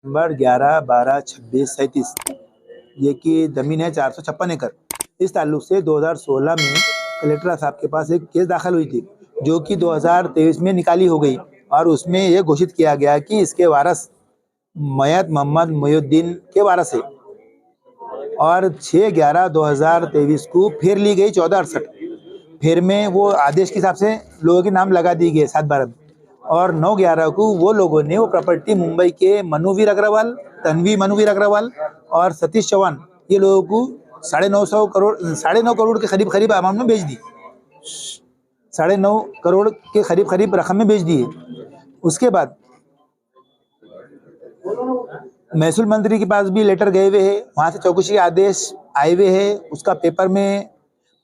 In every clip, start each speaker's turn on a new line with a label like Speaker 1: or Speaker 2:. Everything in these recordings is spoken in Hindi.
Speaker 1: नंबर 11/12/26/37 ये की ज़मीन है 456 एकड़। इस ताल्लुक से 2016 में कलेक्टर साहब के पास एक केस दाखिल हुई थी, जो कि 2023 में निकाली हो गई और उसमें यह घोषित किया गया कि इसके वारस मयत मोहम्मद मोहिउद्दीन के वारस है और 6/11/2023 को फिर ली गई 1468 फिर में वो आदेश के हिसाब से लोगों के नाम लगा दिए गए 7/12 में और 9/11 को वो लोगों ने वो प्रॉपर्टी मुंबई के मनुवीर अग्रवाल, तन्वी मनुवीर अग्रवाल और सतीश चौहान ये लोगों को 9.5 करोड़ के करीब अमाउंट में बेच दी। 9.5 करोड़ के करीब रकम में बेच दी है। उसके बाद महसूल मंत्री के पास भी लेटर गए हुए हैं, वहाँ से चौकसी के आदेश आए हुए हैं, उसका पेपर में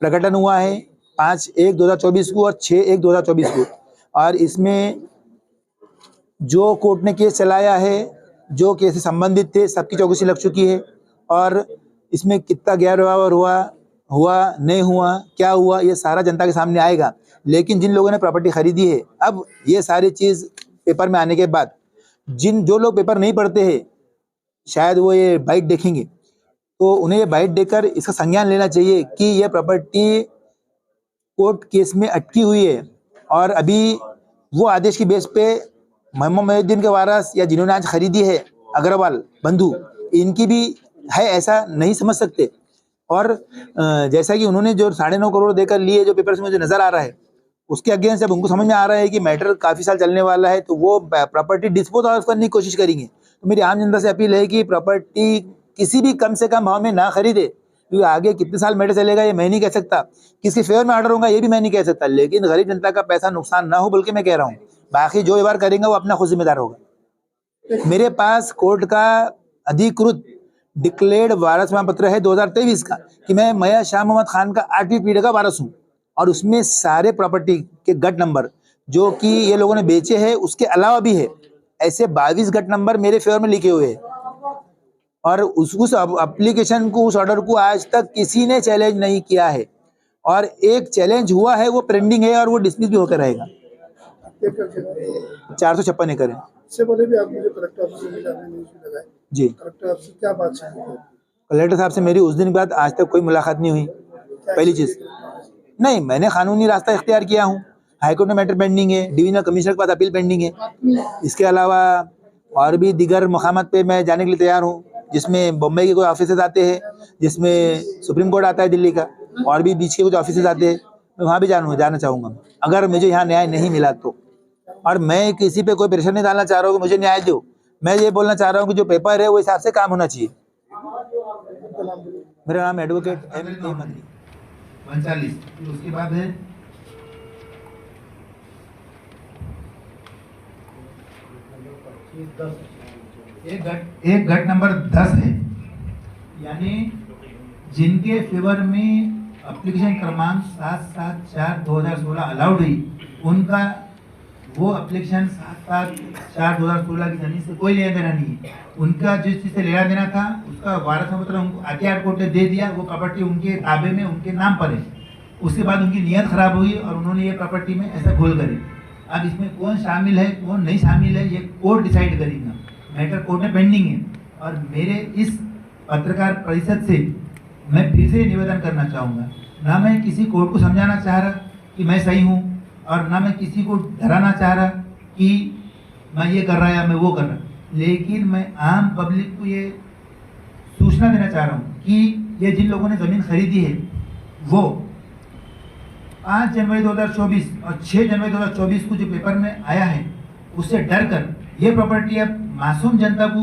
Speaker 1: प्रकटन हुआ है 5/1/2024 को और 6/1/2024 को। और इसमें जो कोर्ट ने केस चलाया है, जो केस से संबंधित थे, सबकी चौकसी लग चुकी है और इसमें कितना गैर व्यवहार हुआ नहीं हुआ, क्या हुआ, ये सारा जनता के सामने आएगा। लेकिन जिन लोगों ने प्रॉपर्टी खरीदी है, अब ये सारी चीज़ पेपर में आने के बाद जो लोग पेपर नहीं पढ़ते हैं, शायद वो ये बाइट देखेंगे तो उन्हें ये बाइट देकर इसका संज्ञान लेना चाहिए कि यह प्रॉपर्टी कोर्ट केस में अटकी हुई है और अभी वो आदेश की बेस पे मोहम्मद मोहिउद्दीन के वारस या जिन्होंने आज खरीदी है अग्रवाल बंधु, इनकी भी है, ऐसा नहीं समझ सकते। और जैसा कि उन्होंने जो 9.5 करोड़ देकर लिए, जो पेपर से मुझे नजर आ रहा है, उसके अगेंस्ट जब उनको समझ में आ रहा है कि मैटर काफ़ी साल चलने वाला है, तो वो प्रॉपर्टी डिस्पोज ऑफ करने की कोशिश करेंगे। तो मेरी आम जनता से अपील है कि प्रॉपर्टी किसी भी कम से कम भाव में ना खरीदे, क्योंकि आगे कितने साल मैटर चलेगा ये मैं नहीं कह सकता, किसके फेवर में ऑर्डर होगा ये भी मैं नहीं कह सकता, लेकिन गरीब जनता का पैसा नुकसान ना हो बल्कि मैं कह रहा हूँ, बाकी जो व्यवहार करेंगे वो अपना खुद जिम्मेदार होगा। मेरे पास कोर्ट का अधिकृत डिक्लेयर्ड वारस पत्र है 2023 का कि मैं मया शाह मोहम्मद खान का 8वीं पीढ़ी का वारस हूँ और उसमें सारे प्रॉपर्टी के गट नंबर जो कि ये लोगों ने बेचे हैं उसके अलावा भी है, ऐसे 22 गट नंबर मेरे फेवर में लिखे हुए हैं और उस एप्लीकेशन को, उस ऑर्डर को आज तक किसी ने चैलेंज नहीं किया है और एक चैलेंज हुआ है वो पेंडिंग है और वो डिसमिस भी होकर रहेगा। 456 एकड़ है।
Speaker 2: इससे पहले भी आप मुझे कलेक्टर ऑफिस में मिला नहीं लगाए
Speaker 1: जी,
Speaker 2: कलेक्टर ऑफिस क्या बात है?
Speaker 1: कलेक्टर साहब से मेरी उस दिन के बाद आज तक कोई मुलाकात नहीं हुई। पहली चीज़ नहीं, मैंने कानूनी रास्ता इख्तियार किया हूँ, हाईकोर्ट में मैटर पेंडिंग है, डिवीजनल कमिश्नर के पास अपील पेंडिंग है, इसके अलावा और भी दीगर मकामात पे मैं जाने के लिए तैयार हूँ, जिसमें बम्बई के कोई ऑफिसर्स आते हैं, जिसमें सुप्रीम कोर्ट आता है दिल्ली का, और भी बीच के कुछ ऑफिसर्स आते हैं, मैं वहाँ भी जाना चाहूँगा अगर मुझे यहाँ न्याय नहीं मिला तो। और मैं किसी पे कोई प्रेशर नहीं डालना चाह रहा हूँ कि मुझे न्याय दो, मैं ये बोलना चाह रहा हूँ कि जो पेपर है वो हिसाब से काम होना चाहिए। मेरा नाम एडवोकेट M.A. मंत्री।
Speaker 3: 45 उसके बाद है एक घट नंबर 10 है, यानी जिनके फेवर में एप्लीकेशन क्रमांक 7/7/4/2016 अलाउड हुई, उनका वो एप्लीकेशन 7/7/2016 की जमीन से कोई लेना देना नहीं है। उनका जिस चीज़ से लेना देना था उसका वारस पत्र उनको आतियार कोर्ट ने दे दिया, वो प्रॉपर्टी उनके ताबे में उनके नाम पर है। उसके बाद उनकी नीयत खराब हुई और उन्होंने ये प्रॉपर्टी में ऐसा घोल करी। अब इसमें कौन शामिल है कौन नहीं शामिल है ये कोर्ट डिसाइड करेगा, मैटर कोर्ट में पेंडिंग है। और मेरे इस पत्रकार परिषद से मैं फिर से निवेदन करना चाहूँगा, ना मैं किसी कोर्ट को समझाना चाह रहा कि मैं सही हूँ और ना मैं किसी को डराना चाह रहा कि मैं ये कर रहा या मैं वो कर रहा, लेकिन मैं आम पब्लिक को ये सूचना देना चाह रहा हूँ कि ये जिन लोगों ने ज़मीन खरीदी है वो 5 जनवरी 2024 और 6 जनवरी 2024 को जो पेपर में आया है उससे डर कर ये प्रॉपर्टी अब मासूम जनता को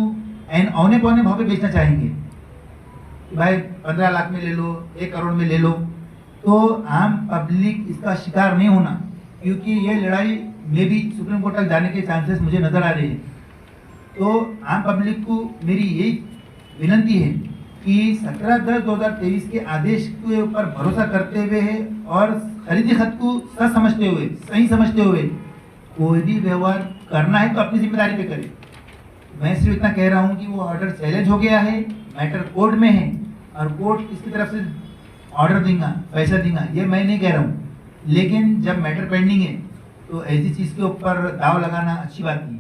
Speaker 3: औने पौने भाव पे बेचना चाहेंगे कि भाई 15 लाख में ले लो, 1 करोड़ में ले लो। तो आम पब्लिक इसका शिकार नहीं होना, क्योंकि ये लड़ाई में भी सुप्रीम कोर्ट तक जाने के चांसेस मुझे नज़र आ रहे हैं। तो आम पब्लिक को मेरी यही विनती है कि 17/10/2023 के आदेश के ऊपर भरोसा करते हुए है और खरीदी खत को सच समझते हुए, सही समझते हुए कोई भी व्यवहार करना है तो अपनी जिम्मेदारी पे करे। मैं सिर्फ इतना कह रहा हूँ कि वो ऑर्डर चैलेंज हो गया है, मैटर कोर्ट में है और कोर्ट इसकी तरफ से ऑर्डर देगा, पैसा देगा, ये मैं नहीं कह रहा हूँ। लेकिन जब मैटर पेंडिंग है तो ऐसी चीज़ के ऊपर दाव लगाना अच्छी बात नहीं।